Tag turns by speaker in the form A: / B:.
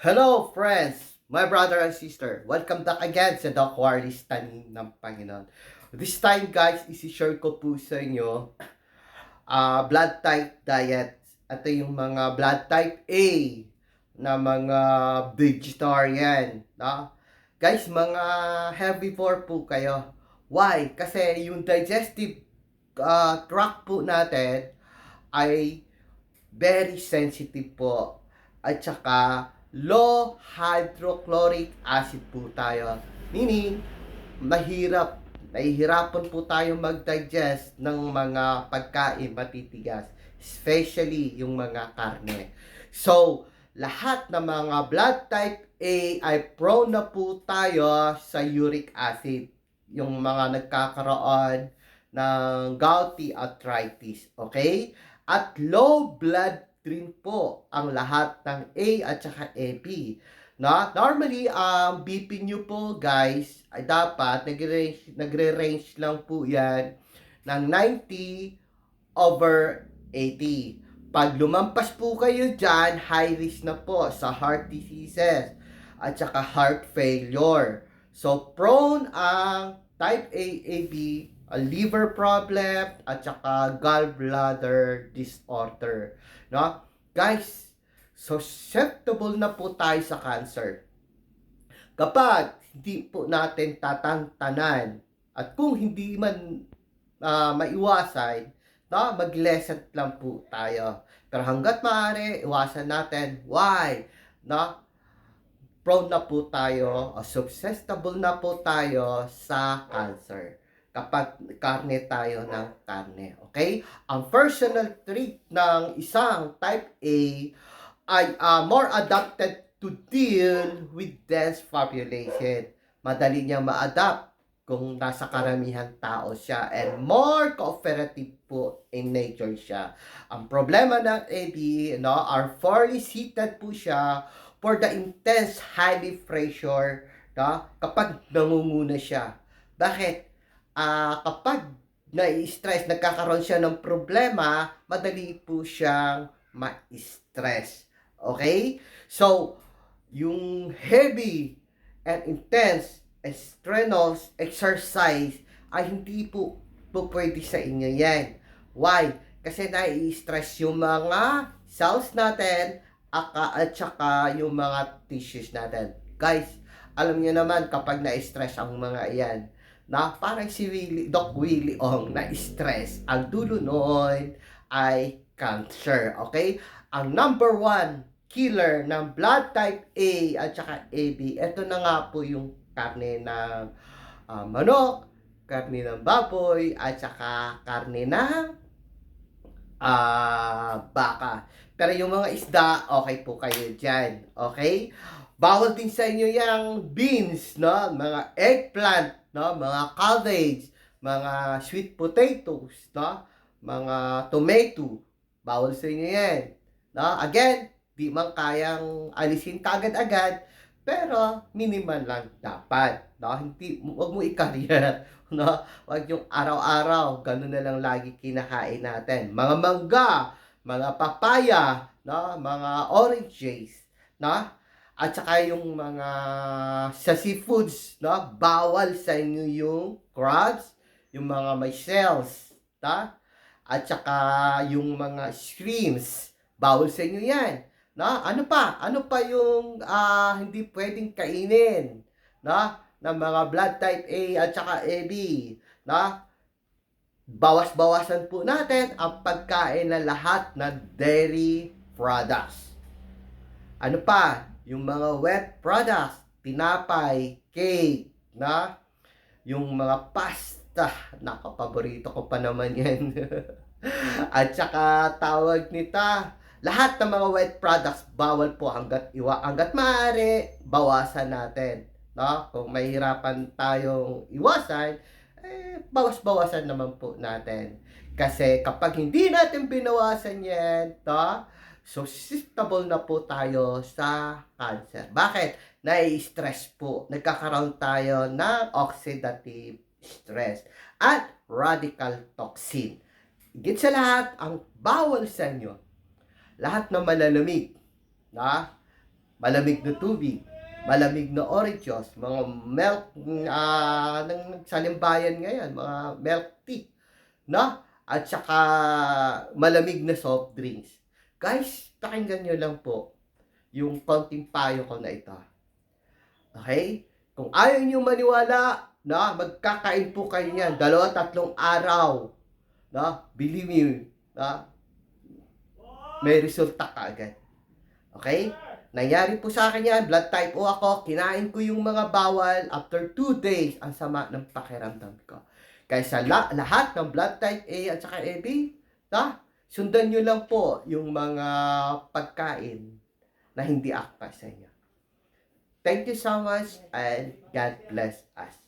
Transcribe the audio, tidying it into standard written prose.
A: Hello friends, my brother and sister. Welcome back again sa The Quarries Tanim ng Panginoon. This time guys, isi-share ko po sa inyo blood type diet. Ito yung mga blood type A na mga vegetarian. No? Guys, mga herbivore po kayo. Why? Kasi yung digestive tract po natin ay very sensitive po. At saka low hydrochloric acid po tayo. Meaning, nahihirapan po tayo mag-digest ng mga pagkain matitigas. Especially yung mga karne. So, lahat ng mga blood type A ay prone na po tayo sa uric acid. Yung mga nagkakaroon ng gouty arthritis. Okay? At low blood rin po ang lahat ng A at saka AB. No? Normally, ang BP nyo po guys ay dapat nagre-range lang po yan ng 90/80. Pag lumampas po kayo dyan, high risk na po sa heart diseases at saka heart failure. So, prone ang type A, AB, a liver problem at saka gallbladder disorder. No? Guys, susceptible na po tayo sa cancer. Kapag hindi po natin tatantanan at kung hindi man maiwasan, no, mag-lesson lang po tayo. Pero hanggat maaari, iwasan natin. Why? No? Prone na po tayo, susceptible na po tayo sa cancer kapag karne tayo ng karne. Okay? Ang personal trait ng isang type A ay more adapted to deal with dense population. Madali niya ma-adapt kung nasa karamihan tao siya and more cooperative po in nature siya. Ang problema ng AB, no, are fully seated po siya for the intense highly pressure, no, kapag nangunguna siya. Bakit? Kapag na-stress, nagkakaroon siya ng problema, madali po siyang ma-stress. Okay? So, yung heavy and intense strenuous exercise ay hindi po pwede sa inyo yan. Why? Kasi nai-stress yung mga cells natin at saka yung mga tissues natin. Guys, alam niyo naman kapag na-stress ang mga yan, na parang si Doc Willie Ong na-stress, ang dulo noon ay cancer. Okay? Ang number one killer ng blood type A at saka AB, ito na nga po yung karne ng manok, karne ng baboy, at saka karne ng baka. Pero yung mga isda, okay po kayo dyan. Okay? Bawal din sa inyo yung beans, no? Mga eggplant, no? Mga cabbage, mga sweet potatoes, no? Mga tomato. Bawal sa inyo yan. No? Again, di man kayang alisin kagad-agad, pero minimal lang dapat. No? Hindi, wag mo i-career. No? Wag yung araw-araw, ganun na lang lagi kinakain natin. Mga mangga, mga papaya, no? Mga oranges, no? At saka yung mga sa seafoods, no? Bawal sa inyo yung crabs, yung mga may shells, no? At saka yung mga shrimps, bawal sa inyo yan. No? Ano pa? Ano pa yung hindi pwedeng kainin? No? Ng mga blood type A at saka AB. No? Bawas-bawasan po natin ang pagkain ng lahat ng dairy products. Ano pa? Yung mga wet products, tinapay, cake, na yung mga pasta, nakapaborito ko pa naman yan. At saka tawag nita, lahat ng mga wet products bawal po hanggat maaari bawasan natin, no? Kung mahirapan tayong iwasan, bawas-bawasan naman po natin. Kasi kapag hindi natin binawasan yan, to, susceptible na po tayo sa cancer. Bakit? Nai-stress po. Nagkakaroon tayo ng oxidative stress at radical toxin. Higit sa lahat, ang bawal sa inyo, lahat ng malalamig, na malamig na tubig, malamig na oranges, mga milk ng salimbayan ngayon, mga milk tea, no? At saka malamig na soft drinks. Guys, pakinggan nyo lang po yung konting payo ko na ito. Okay? Kung ayaw nyo maniwala, na magkakain po kayo niyan, 2-3 araw. Na, believe me, na, may resulta ka agad. Okay? Nangyari po sa akin yan, blood type O ako, kinain ko yung mga bawal, after 2 days, ang sama ng pakiramdam ko. Kaya sa lahat ng blood type A at saka AB, sundan nyo lang po yung mga pagkain na hindi akpa sa inyo. Thank you so much and God bless us.